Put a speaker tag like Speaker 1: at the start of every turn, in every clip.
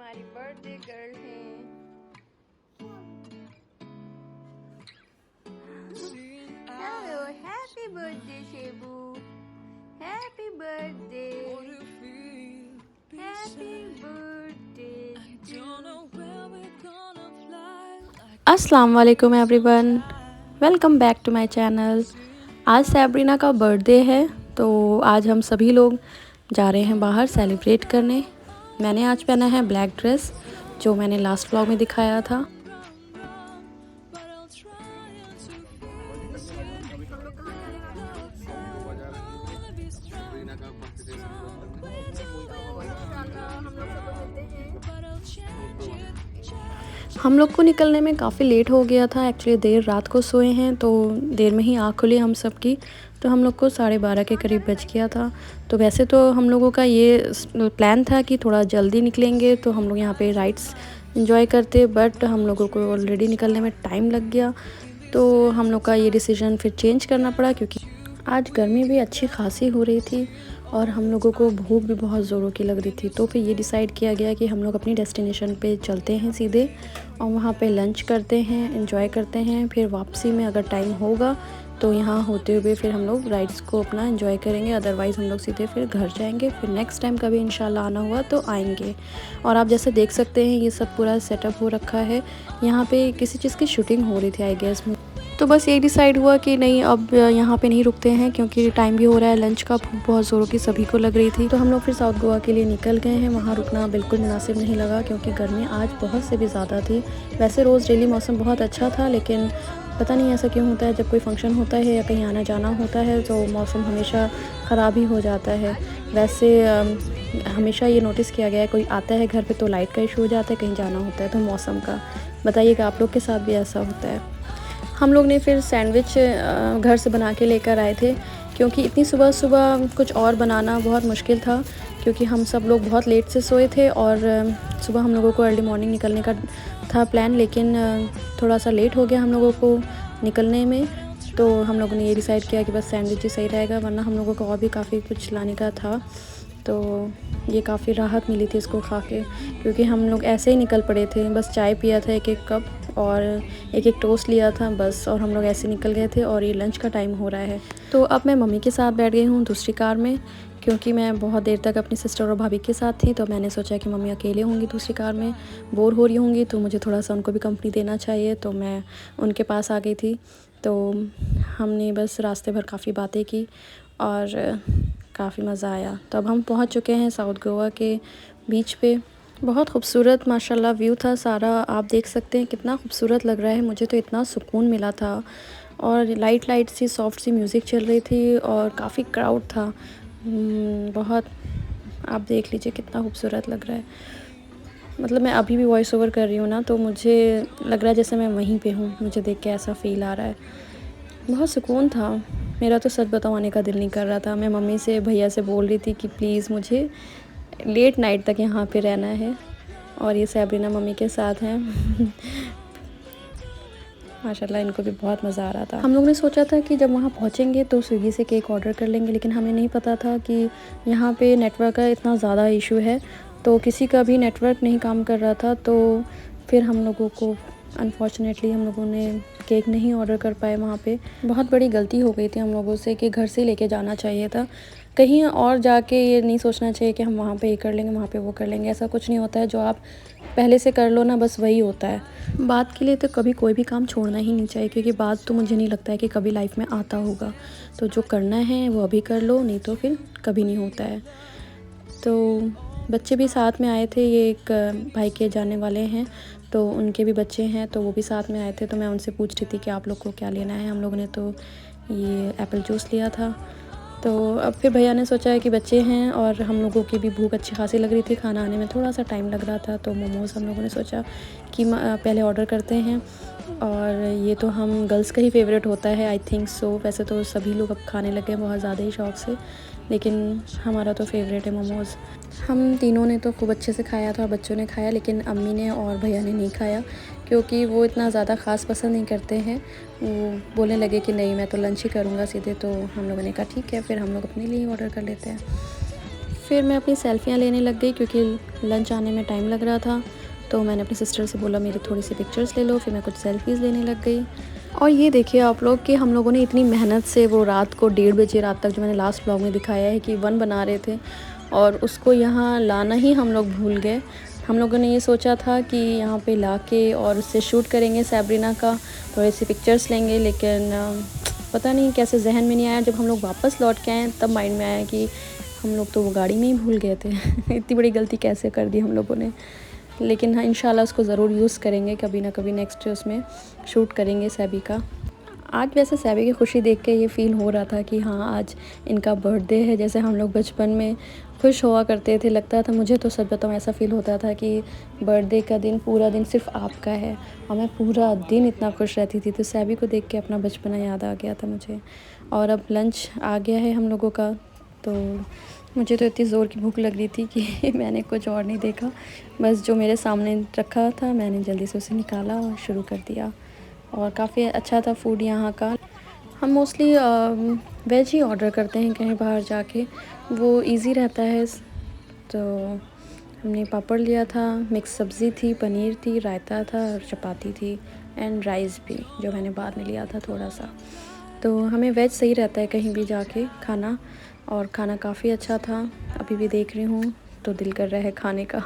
Speaker 1: हमारी birthday girl हैं। Hello, happy birthday Shebu, happy birthday, happy birthday. अस्सलाम वालेकुम everyone, welcome back to my channel. आज सैब्रीना का बर्थडे है तो आज हम सभी लोग जा रहे हैं बाहर सेलिब्रेट करने। मैंने आज पहना है ब्लैक ड्रेस जो मैंने लास्ट व्लॉग में दिखाया था। हम लोग को निकलने में काफ़ी लेट हो गया था। एक्चुअली देर रात को सोए हैं तो देर में ही आँख खुली हम सब की, तो हम लोग को 12:30 के करीब बज गया था। तो वैसे तो हम लोगों का ये प्लान था कि थोड़ा जल्दी निकलेंगे तो हम लोग यहाँ पे राइड्स एंजॉय करते, बट हम लोगों को ऑलरेडी निकलने में टाइम लग गया तो हम लोग का ये डिसीजन फिर चेंज करना पड़ा, क्योंकि आज गर्मी भी अच्छी खासी हो रही थी और हम लोगों को भूख भी बहुत ज़ोरों की लग रही थी। तो फिर ये डिसाइड किया गया कि हम लोग अपनी डेस्टिनेशन पे चलते हैं सीधे और वहाँ पे लंच करते हैं, एंजॉय करते हैं। फिर वापसी में अगर टाइम होगा तो यहाँ होते हुए फिर हम लोग राइड्स को अपना एंजॉय करेंगे, अदरवाइज़ हम लोग सीधे फिर घर जाएंगे। फिर नेक्स्ट टाइम कभी इंशाल्लाह आना हुआ तो आएंगे। और आप जैसे देख सकते हैं ये सब पूरा सेटअप हो रखा है। यहाँ पे किसी चीज़ की शूटिंग हो रही थी आई गेस। तो बस यही डिसाइड हुआ कि नहीं अब यहाँ पे नहीं रुकते हैं, क्योंकि टाइम भी हो रहा है लंच का, भूख बहुत ज़ोरों की सभी को लग रही थी। तो हम लोग फिर साउथ गोवा के लिए निकल गए हैं। वहाँ रुकना बिल्कुल मुनासिब नहीं लगा क्योंकि गर्मी आज बहुत से भी ज़्यादा थी। वैसे रोज़ डेली मौसम बहुत अच्छा था, लेकिन पता नहीं ऐसा क्यों होता है, जब कोई फंक्शन होता है या कहीं आना जाना होता है तो मौसम हमेशा ख़राब ही हो जाता है। वैसे हमेशा ये नोटिस किया गया है, कोई आता है घर पे तो लाइट का इशू हो जाता है, कहीं जाना होता है तो मौसम का। बताइएगा आप लोग के साथ भी ऐसा होता है? हम लोग ने फिर सैंडविच घर से बना के लेकर आए थे, क्योंकि इतनी सुबह सुबह कुछ और बनाना बहुत मुश्किल था, क्योंकि हम सब लोग बहुत लेट से सोए थे और सुबह हम लोगों को अर्ली मॉर्निंग निकलने का था प्लान, लेकिन थोड़ा सा लेट हो गया हम लोगों को निकलने में। तो हम लोगों ने ये डिसाइड किया कि बस सैंडविच ही सही रहेगा, वरना हम लोगों को और भी काफ़ी कुछ लाने का था। तो ये काफ़ी राहत मिली थी इसको खा के, क्योंकि हम लोग ऐसे ही निकल पड़े थे। बस चाय पिया था 1-1 कप और 1-1 टोस्ट लिया था बस, और हम लोग ऐसे निकल गए थे और ये लंच का टाइम हो रहा है। तो अब मैं मम्मी के साथ बैठ गई हूँ दूसरी कार में, क्योंकि मैं बहुत देर तक अपनी सिस्टर और भाभी के साथ थी। तो मैंने सोचा कि मम्मी अकेले होंगी दूसरी कार में, बोर हो रही होंगी, तो मुझे थोड़ा सा उनको भी कंपनी देना चाहिए, तो मैं उनके पास आ गई थी। तो हमने बस रास्ते भर काफ़ी बातें की और काफ़ी मज़ा आया। तो अब हम पहुंच चुके हैं साउथ गोवा के बीच पे। बहुत खूबसूरत माशाल्लाह व्यू था सारा, आप देख सकते हैं कितना खूबसूरत लग रहा है। मुझे तो इतना सुकून मिला था, और लाइट सी सॉफ्ट सी म्यूज़िक चल रही थी और काफ़ी क्राउड था। बहुत, आप देख लीजिए कितना खूबसूरत लग रहा है। मतलब मैं अभी भी वॉइस ओवर कर रही हूँ ना, तो मुझे लग रहा है जैसे मैं वहीं पे हूँ। मुझे देख के ऐसा फ़ील आ रहा है, बहुत सुकून था। मेरा तो सच बताऊँ आने का दिल नहीं कर रहा था। मैं मम्मी से भैया से बोल रही थी कि प्लीज़ मुझे लेट नाइट तक यहाँ पे रहना है। और ये सैब्रीना मम्मी के साथ हैं माशाल्लाह इनको भी बहुत मज़ा आ रहा था। हम लोग ने सोचा था कि जब वहाँ पहुँचेंगे तो स्विगी से केक ऑर्डर कर लेंगे, लेकिन हमें नहीं पता था कि यहाँ पे नेटवर्क का इतना ज़्यादा इशू है, तो किसी का भी नेटवर्क नहीं काम कर रहा था। तो फिर हम लोगों को अनफॉर्चुनेटली हम लोगों ने केक नहीं ऑर्डर कर पाए वहाँ पे। बहुत बड़ी गलती हो गई थी हम लोगों से कि घर से लेके जाना चाहिए था। कहीं और जाके ये नहीं सोचना चाहिए कि हम वहाँ पे ये कर लेंगे, वहाँ पे वो कर लेंगे। ऐसा कुछ नहीं होता है, जो आप पहले से कर लो ना बस वही होता है। बात के लिए तो कभी कोई भी काम छोड़ना ही नहीं चाहिए, क्योंकि बात तो मुझे नहीं लगता है कि कभी लाइफ में आता होगा। तो जो करना है वो अभी कर लो, नहीं तो फिर कभी नहीं होता है। तो बच्चे भी साथ में आए थे, ये एक भाई के जाने वाले हैं तो उनके भी बच्चे हैं, तो वो भी साथ में आए थे। तो मैं उनसे पूछ रही थी कि आप लोग को क्या लेना है। हम लोगों ने तो ये एप्पल जूस लिया था। तो अब फिर भैया ने सोचा है कि बच्चे हैं और हम लोगों की भी भूख अच्छी खासी लग रही थी, खाना आने में थोड़ा सा टाइम लग रहा था, तो मोमोज़ हम लोगों ने सोचा कि पहले ऑर्डर करते हैं। और ये तो हम गर्ल्स का ही फेवरेट होता है आई थिंक सो। वैसे तो सभी लोग अब खाने लगे हैं बहुत ज़्यादा ही शौक़ से, लेकिन हमारा तो फेवरेट है मोमोज़। हम तीनों ने तो खूब अच्छे से खाया था, बच्चों ने खाया, लेकिन अम्मी ने और भैया ने नहीं खाया, क्योंकि वो इतना ज़्यादा ख़ास पसंद नहीं करते हैं। वो बोलने लगे कि नहीं मैं तो लंच ही करूँगा सीधे। तो हम लोगों ने कहा ठीक है, फिर हम लोग अपने लिए ही ऑर्डर कर लेते हैं। फिर मैं अपनी सेल्फ़ियाँ लेने लग गई क्योंकि लंच आने में टाइम लग रहा था। तो मैंने अपनी सिस्टर से बोला मेरी थोड़ी सी पिक्चर्स ले लो, फिर मैं कुछ सेल्फ़ीज़ लेने लग गई। और ये देखिए आप लोग कि हम लोगों ने इतनी मेहनत से वो रात को 1:30 बजे रात तक, जो मैंने लास्ट व्लॉग में दिखाया है कि 1 बना रहे थे, और उसको यहाँ लाना ही हम लोग भूल गए। हम लोगों ने ये सोचा था कि यहाँ पे लाके और उससे शूट करेंगे सैब्रीना का, थोड़ी सी पिक्चर्स लेंगे, लेकिन पता नहीं कैसे जहन में नहीं आया। जब हम लोग वापस लौट के आए तब माइंड में आया कि हम लोग तो वो गाड़ी में ही भूल गए थे। इतनी बड़ी गलती कैसे कर दी हम लोगों ने। लेकिन हाँ, इंशाल्लाह उसको ज़रूर यूज़ करेंगे कभी ना कभी, नेक्स्ट उसमें शूट करेंगे सैबी का। आज वैसे सैबी की खुशी देख के ये फ़ील हो रहा था कि हाँ, आज इनका बर्थडे है। जैसे हम लोग बचपन में खुश हुआ करते थे, लगता था, मुझे तो सच बताऊँ ऐसा फ़ील होता था कि बर्थडे का दिन पूरा दिन सिर्फ़ आपका है, और मैं पूरा दिन इतना खुश रहती थी। तो सैबी को देख के अपना बचपना याद आ गया था मुझे। और अब लंच आ गया है हम लोगों का, तो मुझे तो इतनी ज़ोर की भूख लग रही थी कि मैंने कुछ और नहीं देखा, बस जो मेरे सामने रखा था मैंने जल्दी से उसे निकाला और शुरू कर दिया। और काफ़ी अच्छा था फूड यहाँ का। हम मोस्टली वेज ही ऑर्डर करते हैं कहीं बाहर जाके, वो इजी रहता है। तो हमने पापड़ लिया था, मिक्स सब्ज़ी थी, पनीर थी, रायता था और चपाती थी, एंड राइस भी जो मैंने बाद में लिया था थोड़ा सा। तो हमें वेज सही रहता है कहीं भी जाके खाना, और खाना काफ़ी अच्छा था। अभी भी देख रही हूँ तो दिल कर रहा है खाने का।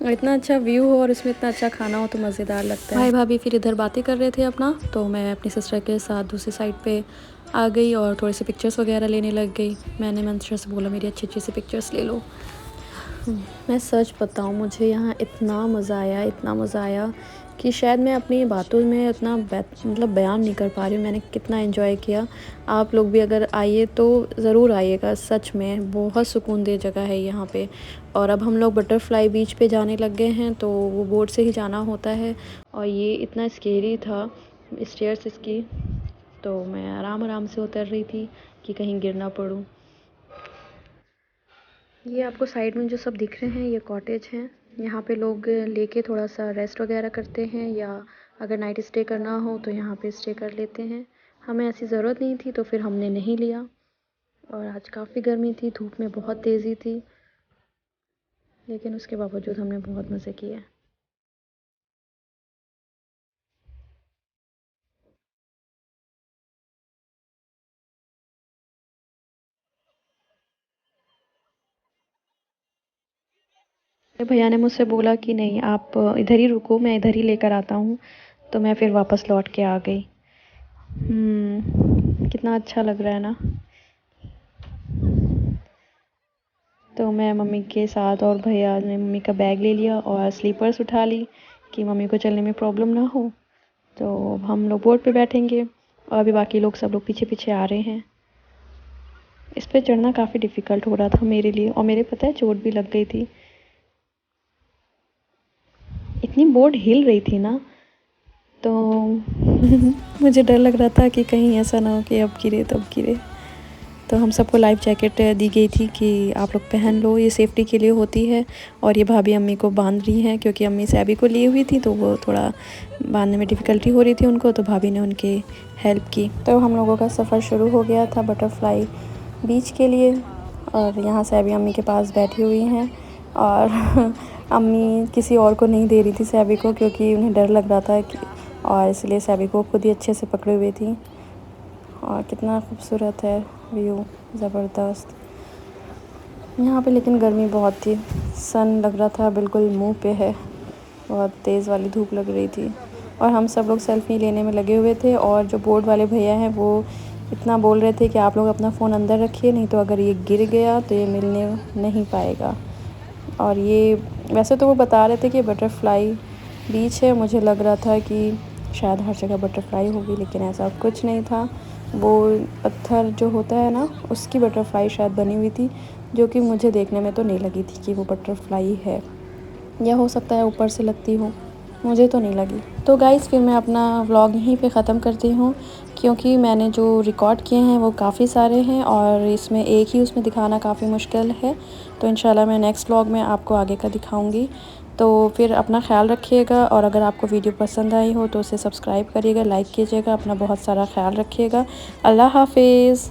Speaker 1: और इतना अच्छा व्यू हो और इसमें इतना अच्छा खाना हो तो मज़ेदार लगता है। भाई भाभी फिर इधर बातें कर रहे थे अपना, तो मैं अपनी सिस्टर के साथ दूसरी साइड पे आ गई और थोड़ी सी पिक्चर्स वगैरह लेने लग गई। मैंने मंशा से बोला मेरी अच्छी अच्छी सी पिक्चर्स ले लो। मैं सच बताऊँ, मुझे यहाँ इतना मज़ा आया, इतना मज़ा आया कि शायद मैं अपनी बातों में इतना मतलब बयान नहीं कर पा रही हूँ मैंने कितना एंजॉय किया। आप लोग भी अगर आइए तो ज़रूर आइएगा, सच में बहुत सुकूनदेह जगह है यहाँ पे। और अब हम लोग बटरफ्लाई बीच पे जाने लग गए हैं, तो वो बोट से ही जाना होता है, और ये इतना स्केरी था स्टेयर्स इसकी, तो मैं आराम आराम से उतर रही थी कि कहीं गिर ना पड़ूँ। ये आपको साइड में जो सब दिख रहे हैं ये कॉटेज हैं। यहाँ पे लोग लेके थोड़ा सा रेस्ट वगैरह करते हैं, या अगर नाइट स्टे करना हो तो यहाँ पे स्टे कर लेते हैं। हमें ऐसी ज़रूरत नहीं थी तो फिर हमने नहीं लिया। और आज काफ़ी गर्मी थी, धूप में बहुत तेज़ी थी, लेकिन उसके बावजूद हमने बहुत मज़े किए। मेरे भैया ने मुझसे बोला कि नहीं आप इधर ही रुको, मैं इधर ही लेकर आता हूँ, तो मैं फिर वापस लौट के आ गई। कितना अच्छा लग रहा है ना। तो मैं मम्मी के साथ और भैया ने मम्मी का बैग ले लिया और स्लीपर्स उठा ली कि मम्मी को चलने में प्रॉब्लम ना हो। तो हम लोग बोट पे बैठेंगे, और अभी बाकी लोग सब लोग पीछे पीछे आ रहे हैं। इस पे चढ़ना काफ़ी डिफ़िकल्ट हो रहा था मेरे लिए, और मेरे पता है चोट भी लग गई थी, इतनी बोट हिल रही थी ना। तो मुझे डर लग रहा था कि कहीं ऐसा ना हो कि अब गिरे तब गिरे। तो हम सबको लाइफ जैकेट दी गई थी कि आप लोग पहन लो, ये सेफ्टी के लिए होती है। और ये भाभी अम्मी को बांध रही हैं क्योंकि अम्मी सैबी को ली हुई थी, तो वो थोड़ा बांधने में डिफ़िकल्टी हो रही थी उनको, तो भाभी ने उनकी हेल्प की। तो हम लोगों का सफ़र शुरू हो गया था बटरफ्लाई बीच के लिए, और यहाँ सैबी अम्मी के पास बैठी हुई हैं, और अम्मी किसी और को नहीं दे रही थी सैबी को, क्योंकि उन्हें डर लग रहा था कि, और इसलिए सैबी को खुद ही अच्छे से पकड़े हुए थी। और कितना खूबसूरत है व्यू, ज़बरदस्त यहाँ पे। लेकिन गर्मी बहुत थी, सन लग रहा था बिल्कुल मुंह पे है, बहुत तेज़ वाली धूप लग रही थी। और हम सब लोग सेल्फ़ी लेने में लगे हुए थे, और जो बोट वाले भैया हैं वो इतना बोल रहे थे कि आप लोग अपना फ़ोन अंदर रखिए, नहीं तो अगर ये गिर गया तो ये मिलने नहीं पाएगा। और ये वैसे तो वो बता रहे थे कि बटरफ्लाई बीच है, मुझे लग रहा था कि शायद हर जगह बटरफ्लाई होगी, लेकिन ऐसा कुछ नहीं था। वो पत्थर जो होता है ना, उसकी बटरफ्लाई शायद बनी हुई थी, जो कि मुझे देखने में तो नहीं लगी थी कि वो बटरफ्लाई है, या हो सकता है ऊपर से लगती हो, मुझे तो नहीं लगी। तो गाइस फिर मैं अपना व्लॉग यहीं पे ख़त्म करती हूँ, क्योंकि मैंने जो रिकॉर्ड किए हैं वो काफ़ी सारे हैं, और इसमें एक ही उसमें दिखाना काफ़ी मुश्किल है। तो इंशाल्लाह मैं नेक्स्ट व्लॉग में आपको आगे का दिखाऊँगी। तो फिर अपना ख्याल रखिएगा, और अगर आपको वीडियो पसंद आई हो तो उसे सब्सक्राइब करिएगा, लाइक कीजिएगा, अपना बहुत सारा ख्याल रखिएगा। अल्लाह हाफिज़।